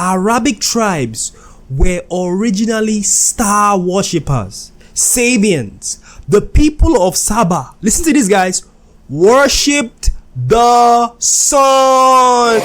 Arabic tribes were originally star worshippers. Sabians, the people of Sabah, listen to this guys, worshipped the sun.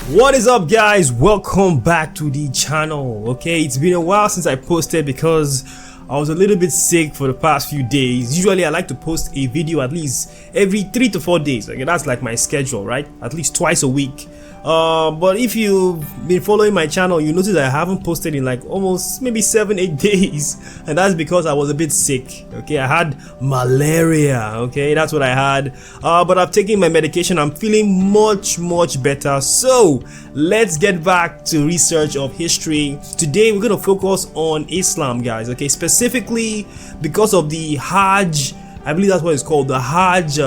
What is up guys, welcome back to the channel. Okay, it's been a while since I posted because I was a little bit sick for the past few days. Usually I like to post a video at least every 3 to 4 days. Okay, that's like my schedule, right? At least twice a week. But if you've been following my channel, you notice I haven't posted in like almost maybe 7-8 days, and that's because I was a bit sick. Okay, I had malaria. Okay, that's what I had. But I've taken my medication. I'm feeling much better. So let's get back to research of history. Today we're gonna focus on Islam, guys. Okay, specifically because of the Hajj. I believe that's what it's called, the Hajj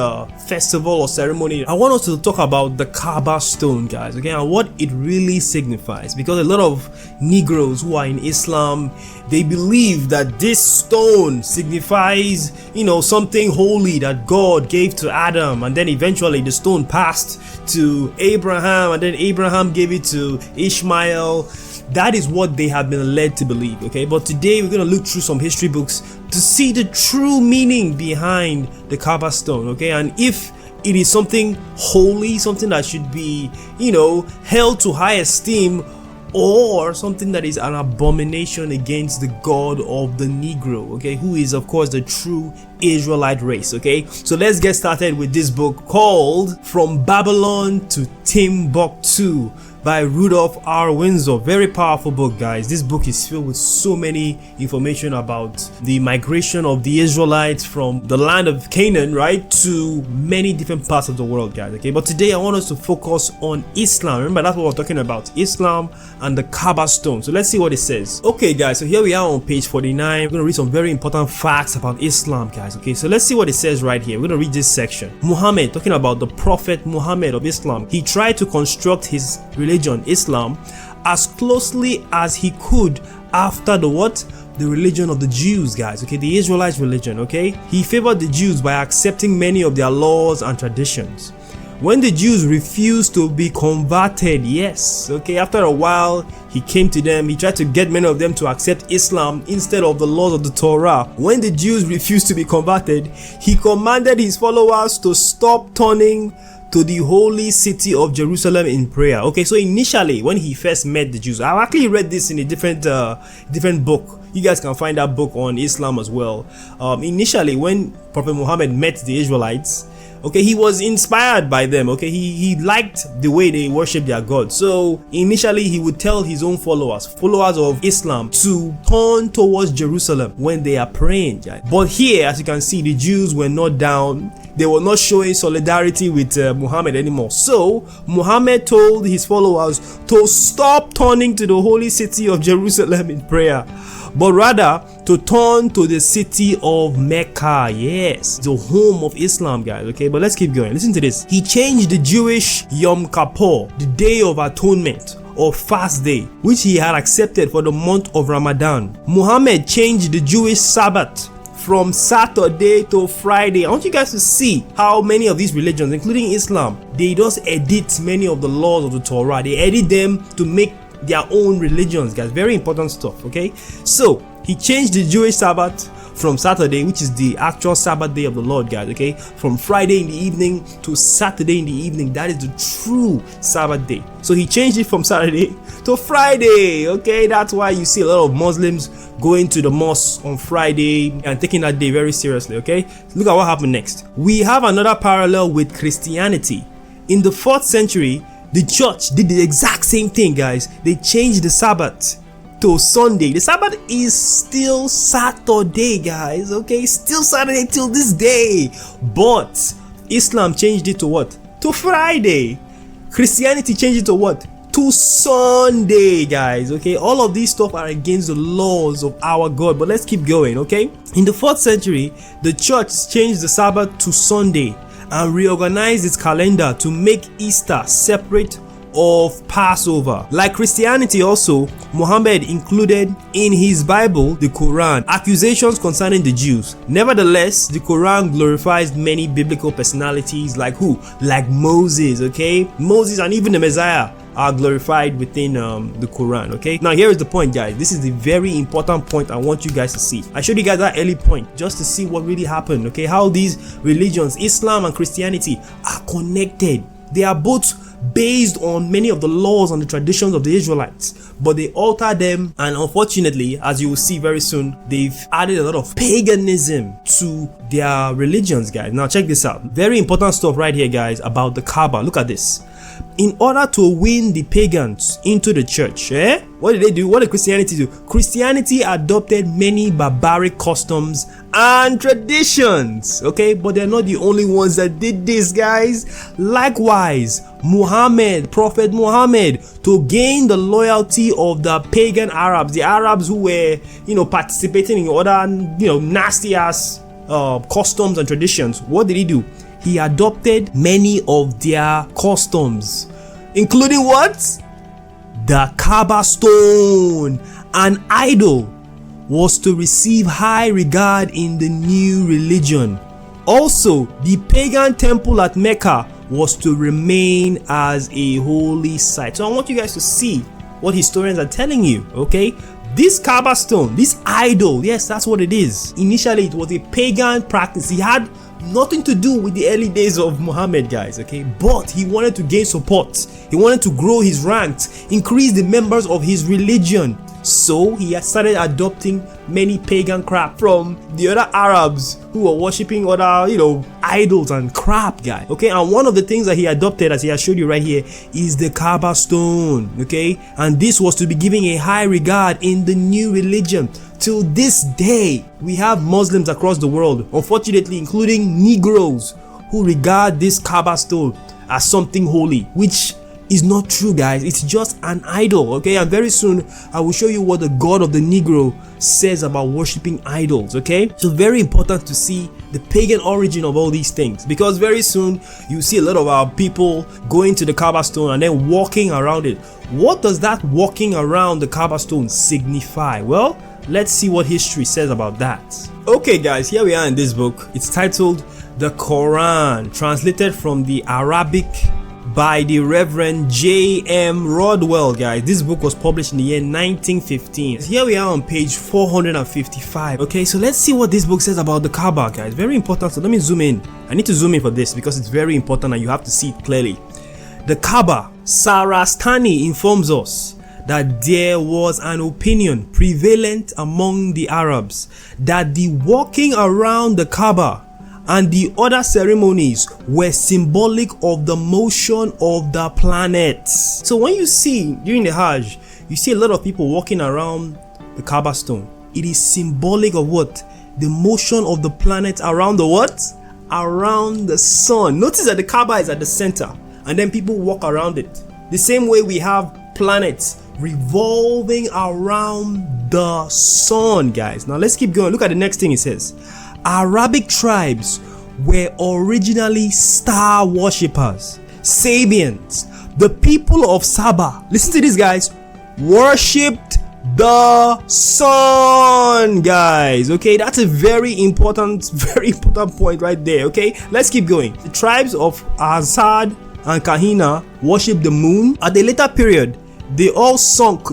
festival or ceremony. I want us to talk about the Kaaba Stone, guys, okay, and what it really signifies. Because a lot of Negroes who are in Islam, they believe that this stone signifies, you know, something holy that God gave to Adam, and then eventually the stone passed to Abraham, and then Abraham gave it to Ishmael. That is what they have been led to believe, okay? But today we're going to look through some history books to see the true meaning behind the Kaaba Stone, okay? And if it is something holy, something that should be, you know, held to high esteem, or something that is an abomination against the God of the Negro, okay, who is of course the true Israelite race, okay? So let's get started with this book called From Babylon to Timbuktu by Rudolph R. Windsor. Very powerful book, guys. This book is filled with so many information about the migration of the Israelites from the land of Canaan, right, to many different parts of the world, guys, okay? But today I want us to focus on Islam. Remember, that's what we're talking about, Islam and the Kaaba Stone. So let's see what it says. Okay, guys, so here we are on page 49. We're going to read some very important facts about Islam, guys, okay? So let's see what it says right here. We're going to read this section. Muhammad, talking about the Prophet Muhammad of Islam, he tried to construct his religion, Islam, as closely as he could after the what? The religion of the Jews, guys, okay, the Israelites religion, okay? He favored the Jews by accepting many of their laws and traditions. When the Jews refused to be converted, yes, okay, after a while he came to them. He tried to get many of them to accept Islam instead of the laws of the Torah. When the Jews refused to be converted, he commanded his followers to stop turning to the holy city of Jerusalem in prayer. Okay, so initially when he first met the Jews, I've actually read this in a different book. You guys can find that book on Islam as well. Initially when Prophet Muhammad met the Israelites, okay, he was inspired by them, okay, he liked the way they worship their God. So initially he would tell his own followers of Islam, to turn towards Jerusalem when they are praying, right? But here, as you can see, the Jews were not down. They were not showing solidarity with Muhammad anymore. So Muhammad told his followers to stop turning to the holy city of Jerusalem in prayer, but rather to turn to the city of Mecca. Yes, the home of Islam, guys, okay? But let's keep going. Listen to this. He changed the Jewish Yom Kippur, the Day of Atonement or fast day, which he had accepted for the month of Ramadan. Muhammad changed the Jewish Sabbath from Saturday to Friday. I want you guys to see how many of these religions, including Islam, they just edit many of the laws of the Torah. They edit them to make their own religions, guys. Very important stuff, okay? So he changed the Jewish Sabbath from Saturday, which is the actual Sabbath day of the Lord, guys, okay, from Friday in the evening to Saturday in the evening. That is the true Sabbath day. So he changed it from Saturday to Friday, okay? That's why you see a lot of Muslims going to the mosque on Friday and taking that day very seriously, okay? Look at what happened next. We have another parallel with Christianity. In the 4th century, the church did the exact same thing, guys. They changed the Sabbath to Sunday. The Sabbath is still Saturday, guys, okay? Still Saturday till this day. But Islam changed it to what? To Friday. Christianity changed it to what? To Sunday, guys, okay? All of these stuff are against the laws of our God. But let's keep going, okay? In the 4th century, the church changed the Sabbath to Sunday and reorganized its calendar to make Easter separate of Passover. Like Christianity also, Muhammad included in his Bible, the Quran, accusations concerning the Jews. Nevertheless, the Quran glorifies many biblical personalities like who? Like Moses, okay? Moses and even the Messiah are glorified within the Quran, okay? Now here is the point, guys. This is the very important point I want you guys to see. I showed you guys that early point just to see what really happened, okay? How these religions, Islam and Christianity, are connected. They are both based on many of the laws and the traditions of the Israelites, but they alter them, and unfortunately, as you will see very soon, they've added a lot of paganism to their religions, guys. Now check this out. Very important stuff right here, guys, about the Kaaba. Look at this. In order to win the pagans into the church, what did they do? What did Christianity do? Christianity adopted many barbaric customs and traditions, okay? But they're not the only ones that did this, guys. Likewise, Prophet Muhammad, to gain the loyalty of the pagan Arabs, the Arabs who were, participating in other, nasty ass customs and traditions, what did he do? He adopted many of their customs, including what? The Kaaba Stone. An idol was to receive high regard in the new religion. Also, the pagan temple at Mecca was to remain as a holy site. So I want you guys to see what historians are telling you, okay? This Kaaba Stone, this idol, yes, that's what it is. Initially, it was a pagan practice. He had nothing to do with the early days of Muhammad, guys, okay? But he wanted to gain support. He wanted to grow his ranks, increase the members of his religion. So he had started adopting many pagan crap from the other Arabs who were worshipping other, idols and crap, guys. Okay, and one of the things that he adopted, as he has showed you right here, is the Kaaba Stone. Okay, and this was to be given a high regard in the new religion. Till this day, we have Muslims across the world, unfortunately, including Negroes, who regard this Kaaba Stone as something holy, which is not true, guys. It's just an idol, okay? And very soon I will show you what the God of the Negro says about worshiping idols, okay? So very important to see the pagan origin of all these things, because very soon you see a lot of our people going to the Kaaba Stone and then walking around it. What does that walking around the Kaaba Stone signify? Well, let's see what history says about that. Okay, guys, here we are in this book. It's titled The Quran, translated from the Arabic by the Reverend J.M. Rodwell, guys. This book was published in the year 1915. Here we are on page 455. Okay, so let's see what this book says about the Kaaba, guys. Very important. So let me zoom in. I need to zoom in for this because it's very important and you have to see it clearly. The Kaaba, Sarastani informs us that there was an opinion prevalent among the Arabs that the walking around the Kaaba and the other ceremonies were symbolic of the motion of the planets. So when you see during the Hajj, you see a lot of people walking around the Kaaba Stone. It is symbolic of what? The motion of the planets around the what? Around the sun. Notice that the Kaaba is at the center and then people walk around it. The same way we have planets revolving around the sun, guys. Now let's keep going. Look at the next thing it says. Arabic tribes were originally star worshippers. Sabians, the people of Saba, listen to this, guys, worshipped the sun, guys. Okay, that's a very important point right there. Okay, let's keep going. The tribes of Azad and Kahina worshipped the moon. At the later period, they all sunk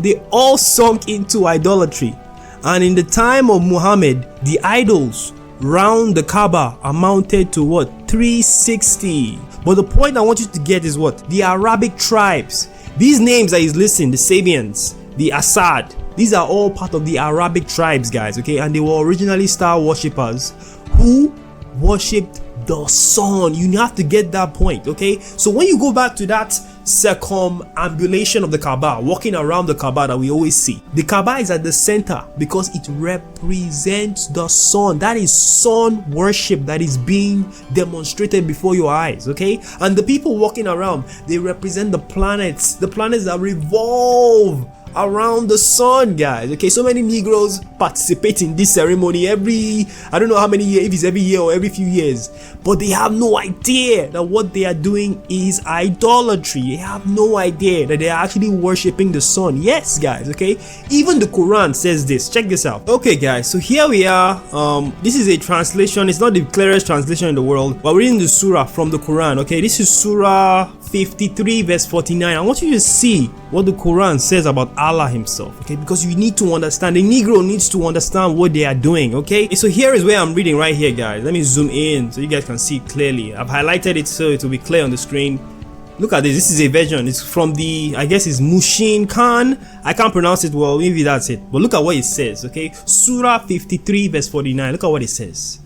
into idolatry. And in the time of Muhammad, the idols round the Kaaba amounted to what? 360. But the point I want you to get is what? The Arabic tribes. These names that he's listing, the Sabians, the Assad, these are all part of the Arabic tribes, guys, okay? And they were originally star worshippers who worshipped the sun. You have to get that point, okay? So when you go back to that circumambulation of the Kaaba, walking around the Kaaba that we always see, the Kaaba is at the center because it represents the sun. That is sun worship that is being demonstrated before your eyes, okay? And the people walking around, they represent the planets that revolve around the sun, guys. Okay, so many Negroes participate in this ceremony I don't know how many years, if it's every year or every few years, but they have no idea that what they are doing is idolatry. They have no idea that they are actually worshiping the sun. Yes, guys. Okay, even the Quran says this. Check this out. Okay, guys, so here we are. This is a translation. It's not the clearest translation in the world, but we're reading the surah from the Quran. Okay, this is surah 53 verse 49. I want you to see what the Quran says about Allah himself, okay, because you need to understand. The Negro needs to understand what they are doing. Okay, so here is where I'm reading right here, guys. Let me zoom in so you guys can see clearly. I've highlighted it so it will be clear on the screen. Look at this. This is a version. It's from the, I guess it's Mushin Khan. I can't pronounce it well, maybe that's it, but look at what it says. Okay, surah 53 verse 49. Look at what it says.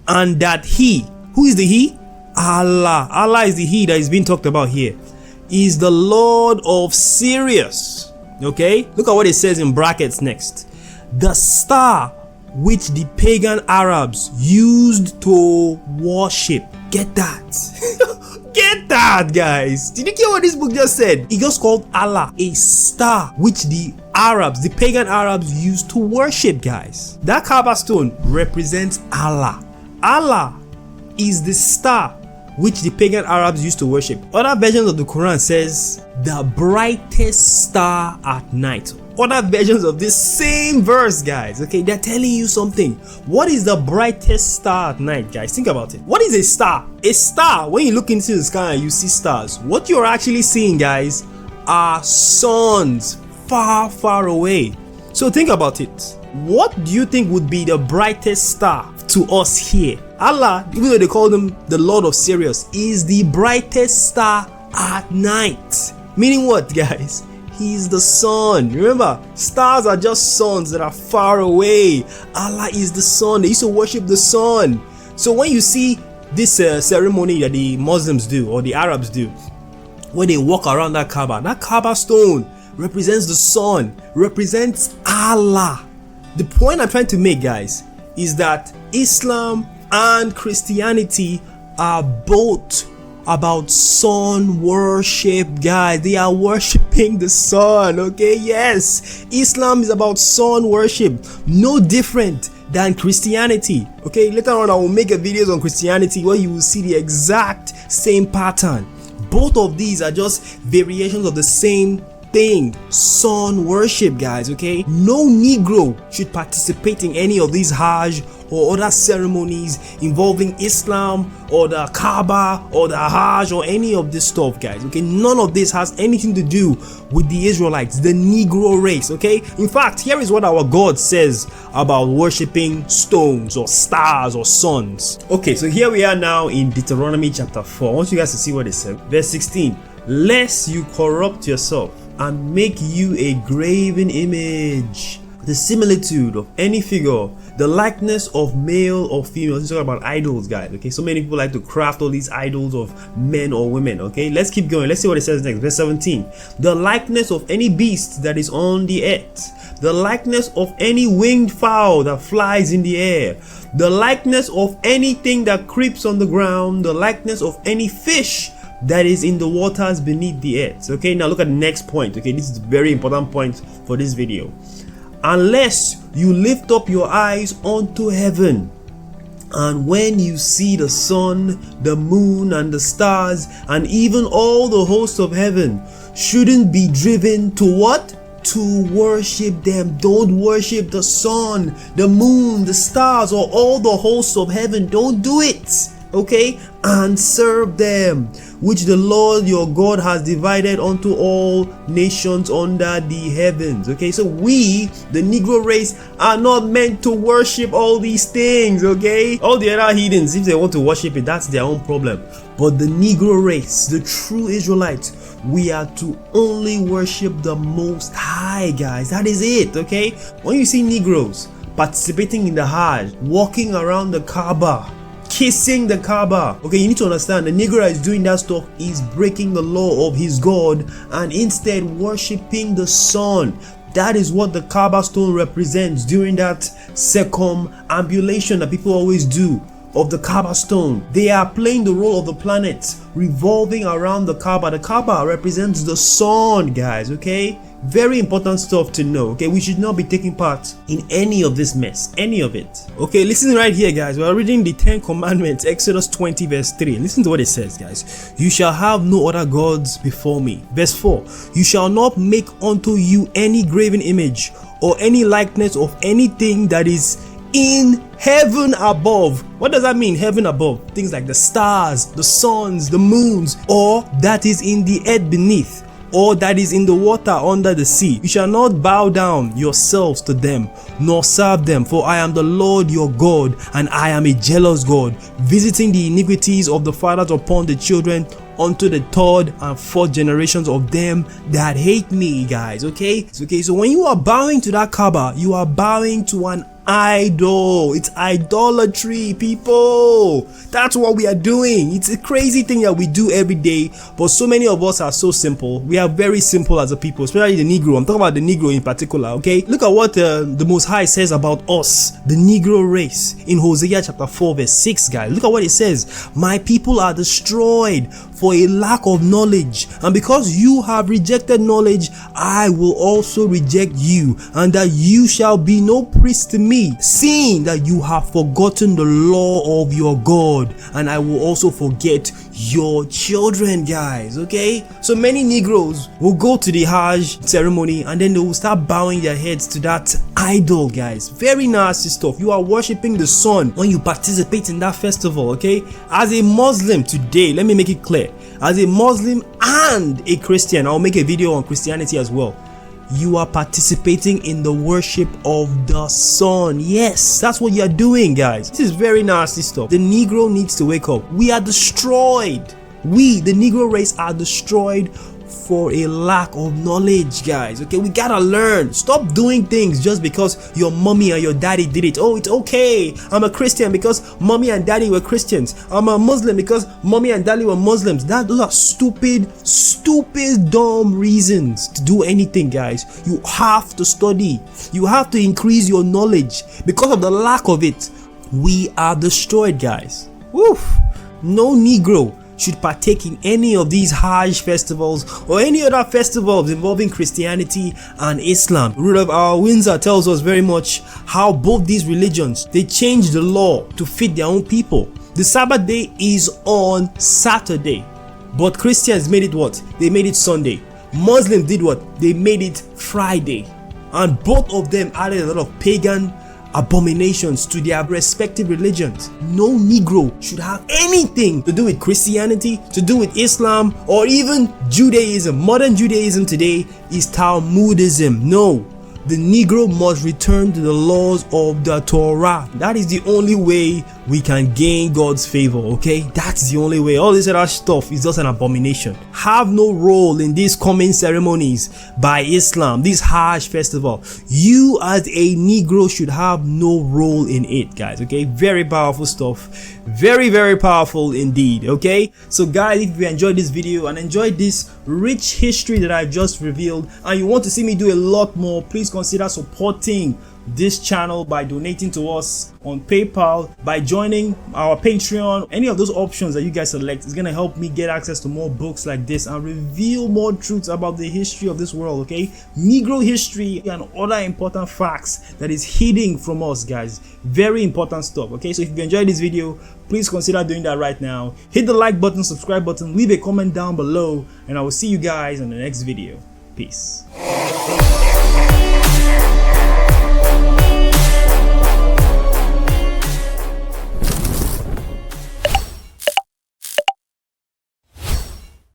And that he, who is the he? Allah is the he that is being talked about here, is the Lord of Sirius. Okay, look at what it says in brackets next. The star which the pagan Arabs used to worship. Get that? Get that, guys. Did you get what this book just said? It just called Allah a star which the Arabs, the pagan Arabs, used to worship, guys. That Kaaba Stone represents Allah. Allah is the star which the pagan Arabs used to worship. Other versions of the Quran says the brightest star at night. Other versions of this same verse, guys, okay, they're telling you something. What is the brightest star at night, guys? Think about it. What is a star? A star, when you look into the sky and you see stars, what you're actually seeing, guys, are suns far, far away. So think about it. What do you think would be the brightest star to us here? Allah, even though they call him the Lord of Sirius, is the brightest star at night. Meaning what, guys? He is the sun. Remember, stars are just suns that are far away. Allah is the sun. They used to worship the sun. So when you see this ceremony that the Muslims do or the Arabs do, when they walk around that Kaaba Stone represents the sun, represents Allah. The point I'm trying to make, guys, is that Islam and Christianity are both about sun worship, guys. They are worshiping the sun. Okay, yes, Islam is about sun worship, no different than Christianity. Okay, later on I will make a videos on Christianity where you will see the exact same pattern. Both of these are just variations of the same thing, sun worship, guys. Okay, no Negro should participate in any of these Hajj or other ceremonies involving Islam or the Kaaba or the Hajj or any of this stuff, guys. Okay, none of this has anything to do with the Israelites, the Negro race. Okay, in fact, here is what our God says about worshiping stones or stars or suns. Okay, so here we are now in Deuteronomy chapter 4. I want you guys to see what it says. Verse 16, lest you corrupt yourself and make you a graven image, the similitude of any figure, the likeness of male or female. Let's talk about idols, guys. Okay, so many people like to craft all these idols of men or women. Okay, let's keep going. Let's see what it says next. Verse 17, the likeness of any beast that is on the earth, the likeness of any winged fowl that flies in the air, the likeness of anything that creeps on the ground, the likeness of any fish that is in the waters beneath the earth. Okay, now look at the next point. Okay, this is a very important point for this video. Unless you lift up your eyes unto heaven, and when you see the sun, the moon, and the stars, and even all the hosts of heaven, shouldn't be driven to what? To worship them. Don't worship the sun, the moon, the stars, or all the hosts of heaven. Don't do it. Okay, and serve them, which the Lord your God has divided unto all nations under the heavens. Okay, so we, the Negro race, are not meant to worship all these things. Okay, all the other heathens, if they want to worship it, that's their own problem. But the Negro race, the true Israelites, we are to only worship the Most High, guys. That is it. Okay, when you see Negroes participating in the Hajj, walking around the Kaaba, kissing the Kaaba, okay, you need to understand the Negro is doing that stuff is breaking the law of his God and instead worshiping the sun. That is what the Kaaba Stone represents during that circumambulation that people always do of the Kaaba Stone. They are playing the role of the planets revolving around the Kaaba. The Kaaba represents the sun, guys, okay? Very important stuff to know, okay? We should not be taking part in any of this mess, any of it. Okay, listen right here, guys. We're reading the 10 Commandments, Exodus 20 verse 3. Listen to what it says, guys. You shall have no other gods before me. Verse 4. You shall not make unto you any graven image or any likeness of anything that is in heaven above. What does that mean, heaven above? Things like the stars, the suns, the moons, or that is in the earth beneath, or that is in the water under the sea. You shall not bow down yourselves to them, nor serve them, for I am the Lord your God, and I am a jealous God, visiting the iniquities of the fathers upon the children unto the third and fourth generations of them that hate me, guys. Okay, so when you are bowing to that Kaaba, you are bowing to an idol. It's idolatry, people. That's what we are doing. It's a crazy thing that we do every day, but so many of us are so simple. We are very simple as a people, especially the Negro. I'm talking about the Negro in particular, okay? Look at what the Most High says about us, the Negro race, in Hosea chapter 4 verse 6, guys. Look at what it says. My people are destroyed for a lack of knowledge, and because you have rejected knowledge, I will also reject you, and that you shall be no priest to me, seeing that you have forgotten the law of your God, and I will also forget your children, guys. Okay, so many Negroes will go to the Hajj ceremony and then they will start bowing their heads to that idol, guys. Very nasty stuff. You are worshiping the sun when you participate in that festival. Okay, as a Muslim today, let me make it clear, as a Muslim and a Christian, I'll make a video on Christianity as well, you are participating in the worship of the sun. Yes, that's what you're doing, guys. This is very nasty stuff. The Negro needs to wake up. We are destroyed. We, the Negro race, are destroyed for a lack of knowledge, guys. Okay, we gotta learn. Stop doing things just because your mommy and your daddy did it. Oh, it's okay. I'm a Christian because mommy and daddy were Christians. I'm a Muslim because mommy and daddy were Muslims. Those are stupid, dumb reasons to do anything, guys. You have to study. You have to increase your knowledge. Because of the lack of it, we are destroyed, guys. Woof. No Negro should partake in any of these Hajj festivals or any other festivals involving Christianity and Islam. Rudolph R. Windsor tells us very much how both these religions, they changed the law to fit their own people. The Sabbath day is on Saturday, but Christians made it what? They made it Sunday. Muslims did what? They made it Friday. And both of them added a lot of pagan abominations to their respective religions. No Negro should have anything to do with Christianity, to do with Islam, or even Judaism. Modern Judaism today is Talmudism. No, the Negro must return to the laws of the Torah. That is the only way we can gain God's favor, okay? That's the only way. All this other stuff is just an abomination. Have no role in these coming ceremonies by Islam, this Hajj festival. You as a Negro should have no role in it, guys, okay? Very powerful stuff. Very powerful indeed, okay? So guys, if you enjoyed this video and enjoyed this rich history that I've just revealed, and you want to see me do a lot more, please consider supporting this channel by donating to us on PayPal, by joining our Patreon. Any of those options that you guys select is gonna help me get access to more books like this and reveal more truths about the history of this world, okay? Negro history and other important facts that is hidden from us, guys. Very important stuff, okay? So if you enjoyed this video, please consider doing that right now. Hit the like button, subscribe button, leave a comment down below, and I will see you guys in the next video. Peace.